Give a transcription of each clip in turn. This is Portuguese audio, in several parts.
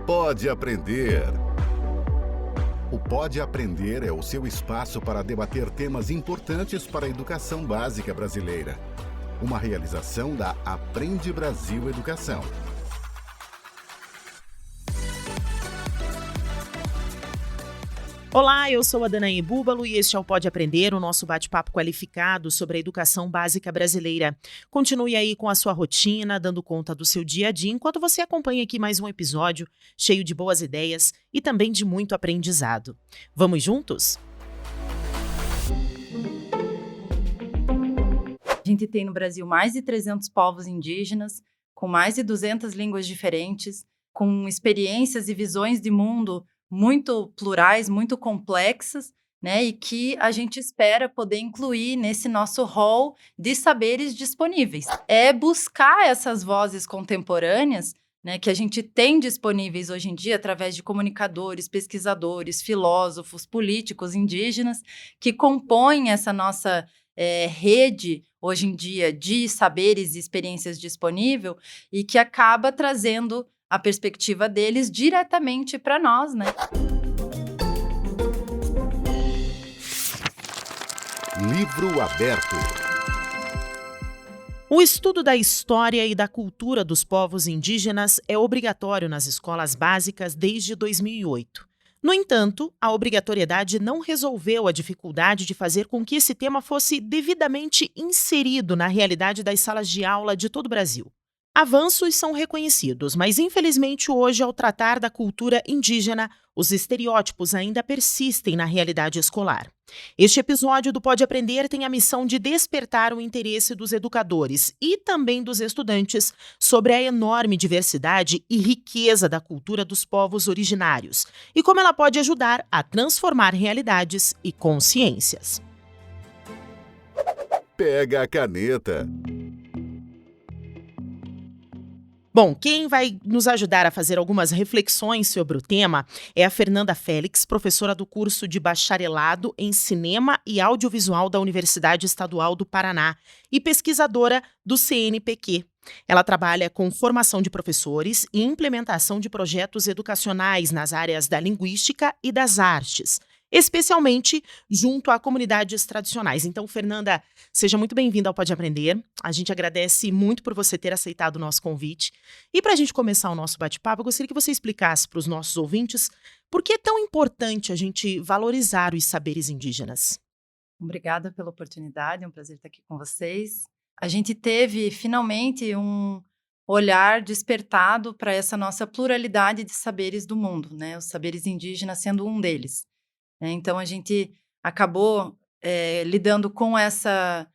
Pode Aprender. O Pode Aprender é o seu espaço para debater temas importantes para a educação básica brasileira. Uma realização da Aprende Brasil Educação. Olá, eu sou a Danaí Búbalo e este é o Pode Aprender, o nosso bate-papo qualificado sobre a educação básica brasileira. Continue aí com a sua rotina, dando conta do seu dia a dia, enquanto você acompanha aqui mais um episódio cheio de boas ideias e também de muito aprendizado. Vamos juntos? A gente tem no Brasil mais de 300 povos indígenas, com mais de 200 línguas diferentes, com experiências e visões de mundo muito plurais, muito complexas, né? E que a gente espera poder incluir nesse nosso rol de saberes disponíveis. É buscar essas vozes contemporâneas, né, que a gente tem disponíveis hoje em dia através de comunicadores, pesquisadores, filósofos, políticos indígenas, que compõem essa nossa rede hoje em dia de saberes e experiências disponível e que acaba trazendo a perspectiva deles diretamente para nós, né? Livro aberto. O estudo da história e da cultura dos povos indígenas é obrigatório nas escolas básicas desde 2008. No entanto, a obrigatoriedade não resolveu a dificuldade de fazer com que esse tema fosse devidamente inserido na realidade das salas de aula de todo o Brasil. Avanços são reconhecidos, mas infelizmente hoje, ao tratar da cultura indígena, os estereótipos ainda persistem na realidade escolar. Este episódio do Pode Aprender tem a missão de despertar o interesse dos educadores e também dos estudantes sobre a enorme diversidade e riqueza da cultura dos povos originários e como ela pode ajudar a transformar realidades e consciências. Pega a caneta. Bom, quem vai nos ajudar a fazer algumas reflexões sobre o tema é a Fernanda Félix, professora do curso de Bacharelado em Cinema e Audiovisual da Universidade Estadual do Paraná e pesquisadora do CNPq. Ela trabalha com formação de professores e implementação de projetos educacionais nas áreas da linguística e das artes, especialmente junto a comunidades tradicionais. Então, Fernanda, seja muito bem-vinda ao Pode Aprender. A gente agradece muito por você ter aceitado o nosso convite. E para a gente começar o nosso bate-papo, eu gostaria que você explicasse para os nossos ouvintes por que é tão importante a gente valorizar os saberes indígenas. Obrigada pela oportunidade, é um prazer estar aqui com vocês. A gente teve, finalmente, um olhar despertado para essa nossa pluralidade de saberes do mundo, né? Os saberes indígenas sendo um deles. Então, a gente acabou lidando com essa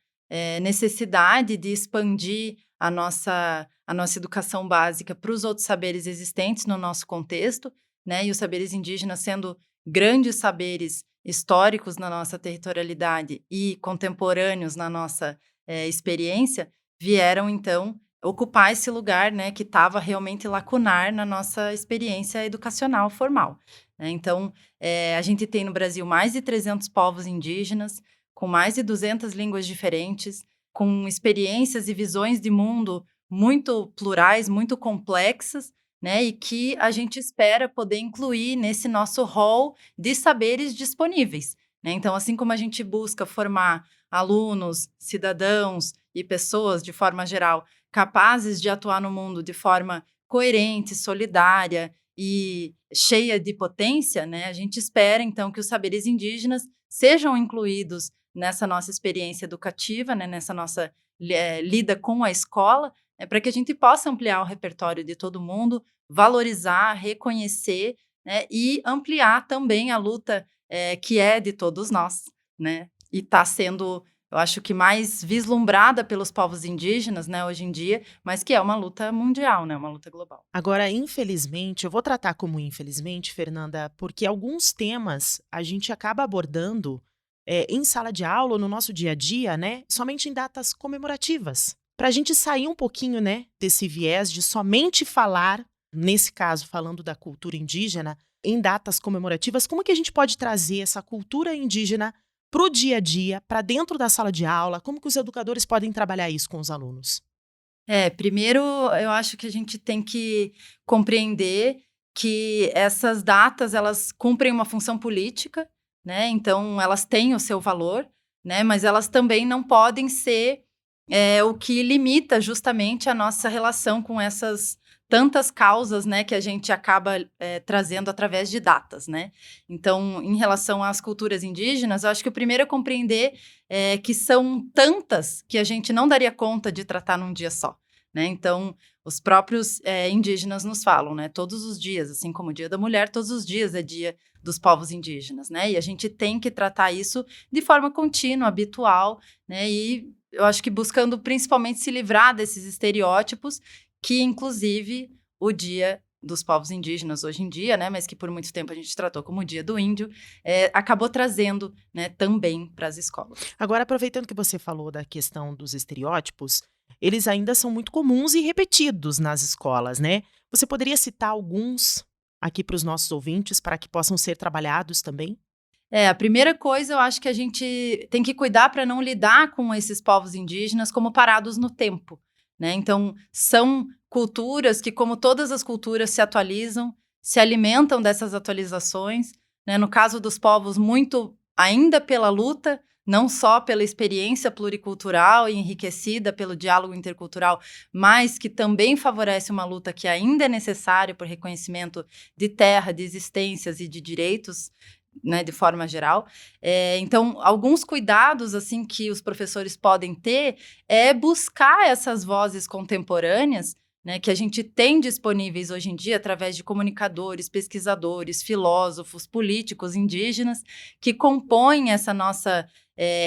necessidade de expandir a nossa educação básica para os outros saberes existentes no nosso contexto, né? E os saberes indígenas sendo grandes saberes históricos na nossa territorialidade e contemporâneos na nossa experiência, vieram, então, ocupar esse lugar, né, que estava realmente lacunar na nossa experiência educacional formal. Então, a gente tem no Brasil mais de 300 povos indígenas, com mais de 200 línguas diferentes, com experiências e visões de mundo muito plurais, muito complexas, né? E que a gente espera poder incluir nesse nosso rol de saberes disponíveis, né? Então, assim como a gente busca formar alunos, cidadãos e pessoas, de forma geral, capazes de atuar no mundo de forma coerente, solidária e cheia de potência, né? A gente espera, então, que os saberes indígenas sejam incluídos nessa nossa experiência educativa, né? Nessa nossa lida com a escola, para que a gente possa ampliar o repertório de todo mundo, valorizar, reconhecer, né? E ampliar também a luta que é de todos nós, né? E está sendo, eu acho que mais vislumbrada pelos povos indígenas, né, hoje em dia, mas que é uma luta mundial, né, uma luta global. Agora, infelizmente, eu vou tratar como infelizmente, Fernanda, porque alguns temas a gente acaba abordando em sala de aula ou no nosso dia a dia, né, somente em datas comemorativas. Para a gente sair um pouquinho, né, desse viés de somente falar, nesse caso, falando da cultura indígena, em datas comemorativas, como que a gente pode trazer essa cultura indígena para o dia a dia, para dentro da sala de aula? Como que os educadores podem trabalhar isso com os alunos? Primeiro, eu acho que a gente tem que compreender que essas datas, elas cumprem uma função política, né? Então, elas têm o seu valor, né? Mas elas também não podem ser o que limita justamente a nossa relação com essas tantas causas, né, que a gente acaba trazendo através de datas, né? Então, em relação às culturas indígenas, eu acho que o primeiro é compreender que são tantas que a gente não daria conta de tratar num dia só, né? Então, os próprios indígenas nos falam, né? Todos os dias, assim como o Dia da Mulher, todos os dias é dia dos povos indígenas, né? E a gente tem que tratar isso de forma contínua, habitual, né? E eu acho que buscando principalmente se livrar desses estereótipos que, inclusive, o Dia dos Povos Indígenas hoje em dia, né, mas que por muito tempo a gente tratou como o Dia do Índio, acabou trazendo, né, também para as escolas. Agora, aproveitando que você falou da questão dos estereótipos, eles ainda são muito comuns e repetidos nas escolas, né? Você poderia citar alguns aqui para os nossos ouvintes para que possam ser trabalhados também? A primeira coisa, eu acho que a gente tem que cuidar para não lidar com esses povos indígenas como parados no tempo, né? Então, são culturas que, como todas as culturas, se atualizam, se alimentam dessas atualizações, né? No caso dos povos, muito ainda pela luta, não só pela experiência pluricultural e enriquecida pelo diálogo intercultural, mas que também favorece uma luta que ainda é necessária por reconhecimento de terra, de existências e de direitos, né, de forma geral. Então, alguns cuidados assim que os professores podem ter é buscar essas vozes contemporâneas, né, que a gente tem disponíveis hoje em dia através de comunicadores, pesquisadores, filósofos, políticos indígenas, que compõem essa nossa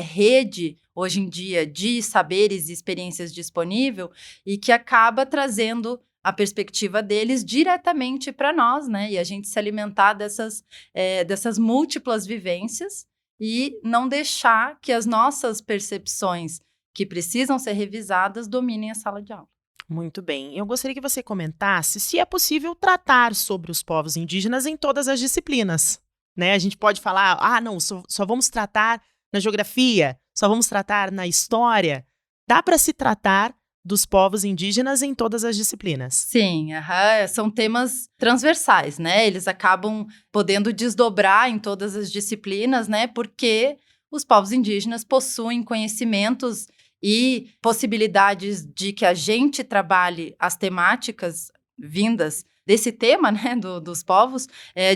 rede hoje em dia de saberes e experiências disponível e que acaba trazendo a perspectiva deles diretamente para nós, né? E a gente se alimentar dessas múltiplas vivências e não deixar que as nossas percepções, que precisam ser revisadas, dominem a sala de aula. Muito bem. Eu gostaria que você comentasse se é possível tratar sobre os povos indígenas em todas as disciplinas, né? A gente pode falar, não, só vamos tratar na geografia, só vamos tratar na história. Dá para se tratar dos povos indígenas em todas as disciplinas? Sim, são temas transversais, né? Eles acabam podendo desdobrar em todas as disciplinas, né? Porque os povos indígenas possuem conhecimentos e possibilidades de que a gente trabalhe as temáticas vindas desse tema, né, dos povos,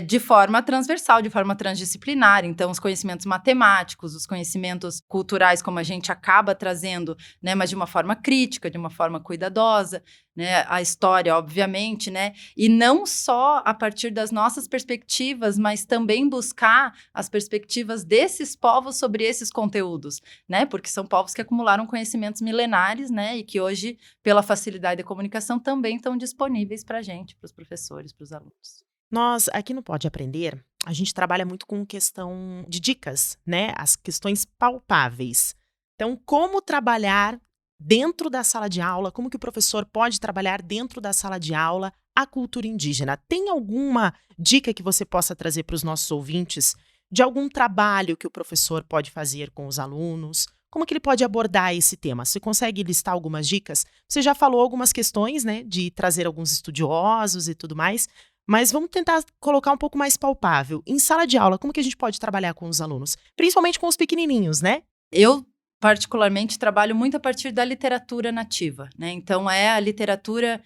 de forma transversal, de forma transdisciplinar. Então, os conhecimentos matemáticos, os conhecimentos culturais, como a gente acaba trazendo, né, mas de uma forma crítica, de uma forma cuidadosa, né, a história, obviamente, né, e não só a partir das nossas perspectivas, mas também buscar as perspectivas desses povos sobre esses conteúdos, né, porque são povos que acumularam conhecimentos milenares, né, e que hoje, pela facilidade da comunicação, também estão disponíveis para a gente, para os professores, para os alunos. Nós, aqui no Pode Aprender, a gente trabalha muito com questão de dicas, né, as questões palpáveis. Então, como trabalhar dentro da sala de aula, como que o professor pode trabalhar dentro da sala de aula a cultura indígena? Tem alguma dica que você possa trazer para os nossos ouvintes de algum trabalho que o professor pode fazer com os alunos? Como que ele pode abordar esse tema? Você consegue listar algumas dicas? Você já falou algumas questões, né, de trazer alguns estudiosos e tudo mais, mas vamos tentar colocar um pouco mais palpável. Em sala de aula, como que a gente pode trabalhar com os alunos? Principalmente com os pequenininhos, né? Eu particularmente trabalho muito a partir da literatura nativa, né? Então a literatura,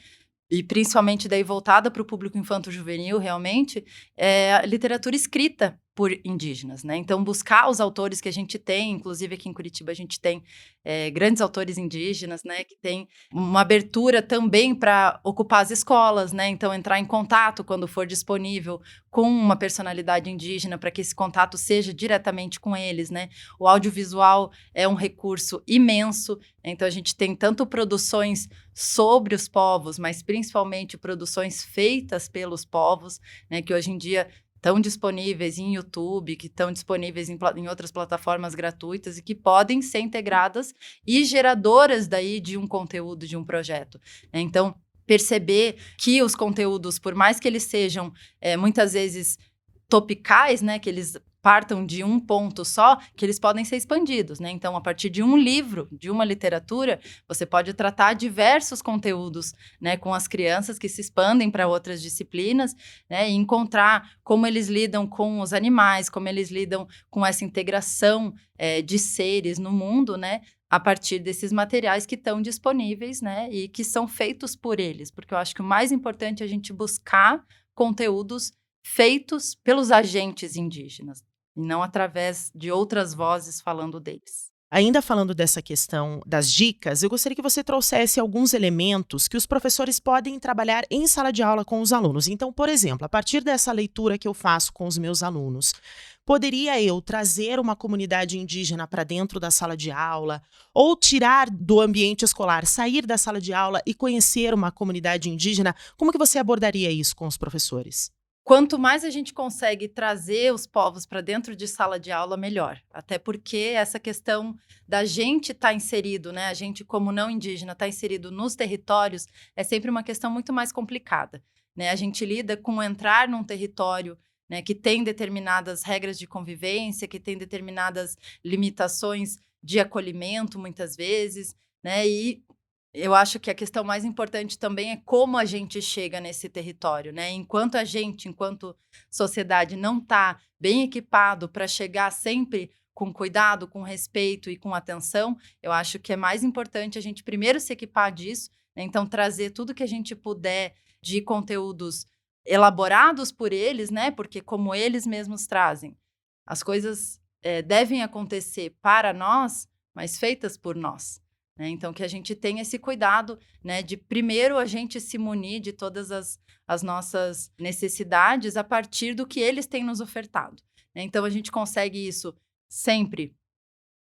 e principalmente daí voltada para o público infanto-juvenil, realmente, é a literatura escrita por indígenas, né? Então, buscar os autores que a gente tem, inclusive aqui em Curitiba a gente tem grandes autores indígenas, né? Que tem uma abertura também para ocupar as escolas, né? Então, entrar em contato quando for disponível com uma personalidade indígena para que esse contato seja diretamente com eles, né? O audiovisual é um recurso imenso, então a gente tem tanto produções sobre os povos, mas principalmente produções feitas pelos povos, né? Que hoje em dia estão disponíveis em YouTube, que estão disponíveis em outras plataformas gratuitas e que podem ser integradas e geradoras daí de um conteúdo, de um projeto. Então, perceber que os conteúdos, por mais que eles sejam muitas vezes topicais, né, que eles partam de um ponto só, que eles podem ser expandidos, né? Então, a partir de um livro, de uma literatura, você pode tratar diversos conteúdos, né, com as crianças que se expandem para outras disciplinas, né, e encontrar como eles lidam com os animais, como eles lidam com essa integração de seres no mundo, né, a partir desses materiais que estão disponíveis, né, e que são feitos por eles, porque eu acho que o mais importante é a gente buscar conteúdos feitos pelos agentes indígenas, e não através de outras vozes falando deles. Ainda falando dessa questão das dicas, eu gostaria que você trouxesse alguns elementos que os professores podem trabalhar em sala de aula com os alunos. Então, por exemplo, a partir dessa leitura que eu faço com os meus alunos, poderia eu trazer uma comunidade indígena para dentro da sala de aula ou tirar do ambiente escolar, sair da sala de aula e conhecer uma comunidade indígena? Como que você abordaria isso com os professores? Quanto mais a gente consegue trazer os povos para dentro de sala de aula, melhor. Até porque essa questão da gente estar inserido, né, a gente como não indígena estar inserido nos territórios, é sempre uma questão muito mais complicada, né? A gente lida com entrar num território, né, que tem determinadas regras de convivência, que tem determinadas limitações de acolhimento, muitas vezes, né? E eu acho que a questão mais importante também é como a gente chega nesse território, né? Enquanto a gente, enquanto sociedade, não está bem equipado para chegar sempre com cuidado, com respeito e com atenção, eu acho que é mais importante a gente primeiro se equipar disso, né? Então trazer tudo que a gente puder de conteúdos elaborados por eles, né? Porque como eles mesmos trazem, as coisas devem acontecer para nós, mas feitas por nós. Né? Então, que a gente tenha esse cuidado, né, de primeiro a gente se munir de todas as nossas necessidades a partir do que eles têm nos ofertado. Né? Então, a gente consegue isso sempre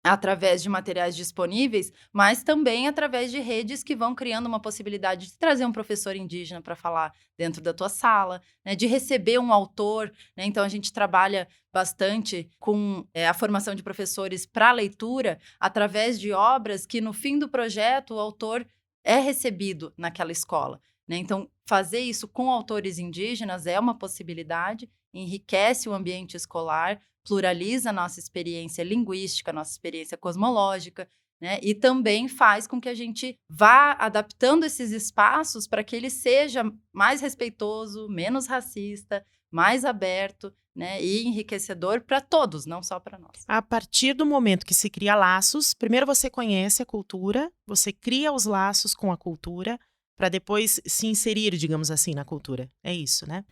através de materiais disponíveis, mas também através de redes que vão criando uma possibilidade de trazer um professor indígena para falar dentro da tua sala, né, de receber um autor, né? Então a gente trabalha bastante com a formação de professores para leitura através de obras que no fim do projeto o autor é recebido naquela escola, né? Então fazer isso com autores indígenas é uma possibilidade, enriquece o ambiente escolar, pluraliza a nossa experiência linguística, nossa experiência cosmológica, né? E também faz com que a gente vá adaptando esses espaços para que ele seja mais respeitoso, menos racista, mais aberto, né? E enriquecedor para todos, não só para nós. A partir do momento que se cria laços, primeiro você conhece a cultura, você cria os laços com a cultura, para depois se inserir, digamos assim, na cultura. É isso, né?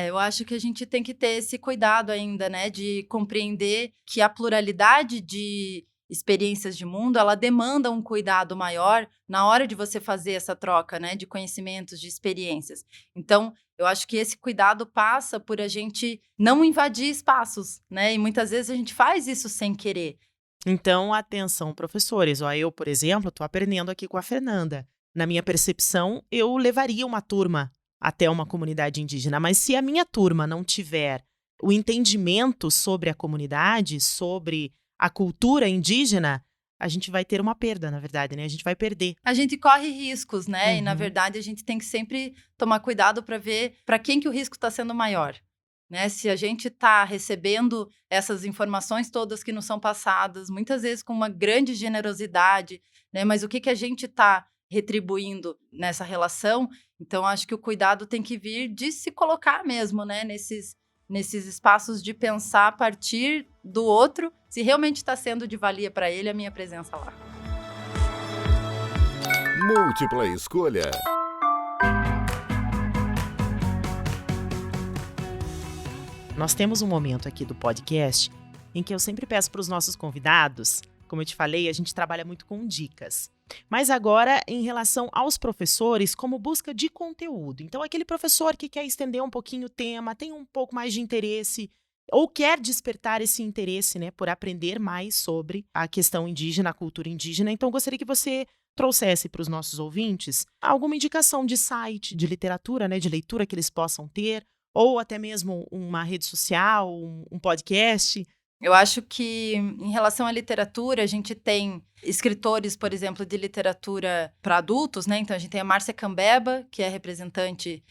Eu acho que a gente tem que ter esse cuidado ainda, né? De compreender que a pluralidade de experiências de mundo, ela demanda um cuidado maior na hora de você fazer essa troca, né? De conhecimentos, de experiências. Então, eu acho que esse cuidado passa por a gente não invadir espaços, né? E muitas vezes a gente faz isso sem querer. Então, atenção, professores. Ó, eu, por exemplo, estou aprendendo aqui com a Fernanda. Na minha percepção, eu levaria uma turma até uma comunidade indígena, mas se a minha turma não tiver o entendimento sobre a comunidade, sobre a cultura indígena, a gente vai ter uma perda, na verdade, né? A gente vai perder. A gente corre riscos, né? Uhum. E, na verdade, a gente tem que sempre tomar cuidado para ver para quem que o risco está sendo maior. Né? Se a gente está recebendo essas informações todas que nos são passadas, muitas vezes com uma grande generosidade, né? Mas o que a gente está retribuindo nessa relação? Então, acho que o cuidado tem que vir de se colocar mesmo, né? Nesses espaços de pensar a partir do outro, se realmente está sendo de valia para ele a minha presença lá. Múltipla escolha. Nós temos um momento aqui do podcast em que eu sempre peço para os nossos convidados, como eu te falei, a gente trabalha muito com dicas. Mas agora, em relação aos professores, como busca de conteúdo. Então, aquele professor que quer estender um pouquinho o tema, tem um pouco mais de interesse, ou quer despertar esse interesse, né, por aprender mais sobre a questão indígena, a cultura indígena. Então, eu gostaria que você trouxesse para os nossos ouvintes alguma indicação de site, de literatura, né, de leitura que eles possam ter, ou até mesmo uma rede social, um podcast. Eu acho que, em relação à literatura, a gente tem escritores, por exemplo, de literatura para adultos, né? Então, a gente tem a Márcia Cambeba, que é representante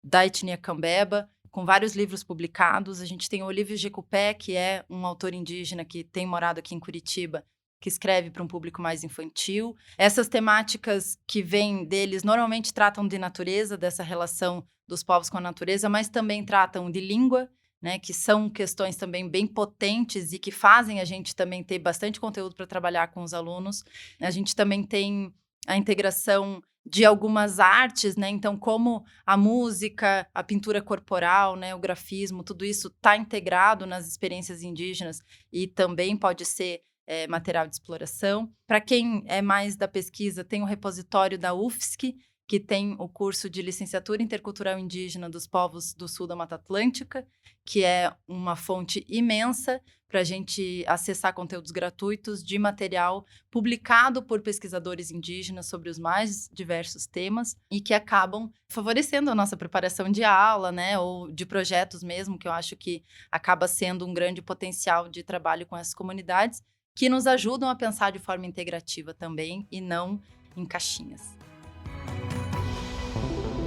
da etnia Cambeba, com vários livros publicados. A gente tem o Olívio Jecupé, que é um autor indígena que tem morado aqui em Curitiba, que escreve para um público mais infantil. Essas temáticas que vêm deles normalmente tratam de natureza, dessa relação dos povos com a natureza, mas também tratam de língua, né, que são questões também bem potentes e que fazem a gente também ter bastante conteúdo para trabalhar com os alunos. A gente também tem a integração de algumas artes, né? Então, como a música, a pintura corporal, né, o grafismo, tudo isso está integrado nas experiências indígenas e também pode ser material de exploração. Para quem é mais da pesquisa, tem o repositório da UFSC, que tem o curso de Licenciatura Intercultural Indígena dos Povos do Sul da Mata Atlântica, que é uma fonte imensa para a gente acessar conteúdos gratuitos de material publicado por pesquisadores indígenas sobre os mais diversos temas e que acabam favorecendo a nossa preparação de aula, né, ou de projetos mesmo, que eu acho que acaba sendo um grande potencial de trabalho com essas comunidades, que nos ajudam a pensar de forma integrativa também e não em caixinhas.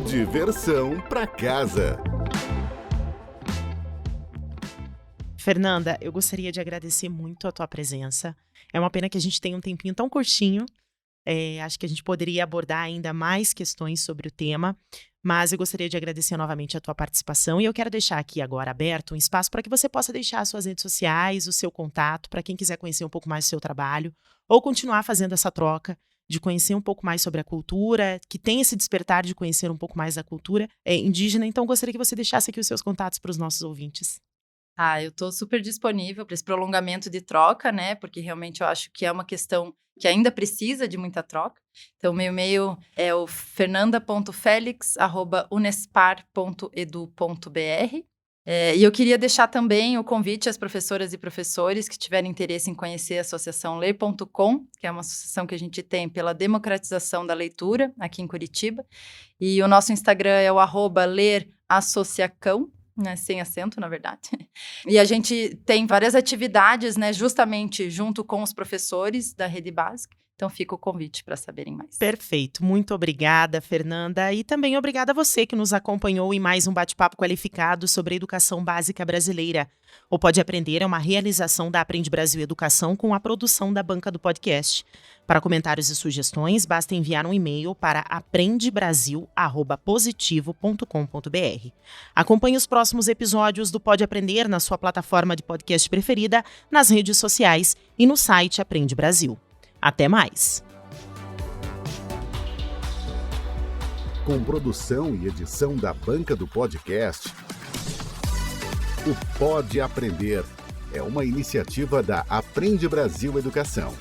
Diversão para casa. Fernanda, eu gostaria de agradecer muito a tua presença. É uma pena que a gente tenha um tempinho tão curtinho. Acho que a gente poderia abordar ainda mais questões sobre o tema, mas eu gostaria de agradecer novamente a tua participação e eu quero deixar aqui agora aberto um espaço para que você possa deixar as suas redes sociais, o seu contato, para quem quiser conhecer um pouco mais do seu trabalho ou continuar fazendo essa troca de conhecer um pouco mais sobre a cultura, que tem esse despertar de conhecer um pouco mais da cultura indígena. Então, gostaria que você deixasse aqui os seus contatos para os nossos ouvintes. Eu estou super disponível para esse prolongamento de troca, né? Porque realmente eu acho que é uma questão que ainda precisa de muita troca. Então, meu e-mail é o fernanda.felix@unespar.edu.br. E eu queria deixar também o convite às professoras e professores que tiverem interesse em conhecer a Associação Ler.com, que é uma associação que a gente tem pela democratização da leitura aqui em Curitiba. E o nosso Instagram é o @lerassociacão, né, sem acento, na verdade. E a gente tem várias atividades, né, justamente junto com os professores da rede básica. Então, fica o convite para saberem mais. Perfeito. Muito obrigada, Fernanda. E também obrigada a você que nos acompanhou em mais um bate-papo qualificado sobre a educação básica brasileira. O Pode Aprender é uma realização da Aprende Brasil Educação com a produção da banca do podcast. Para comentários e sugestões, basta enviar um e-mail para aprendebrasil@positivo.com.br. Acompanhe os próximos episódios do Pode Aprender na sua plataforma de podcast preferida, nas redes sociais e no site Aprende Brasil. Até mais! Com produção e edição da banca do podcast, o Pode Aprender é uma iniciativa da Aprende Brasil Educação.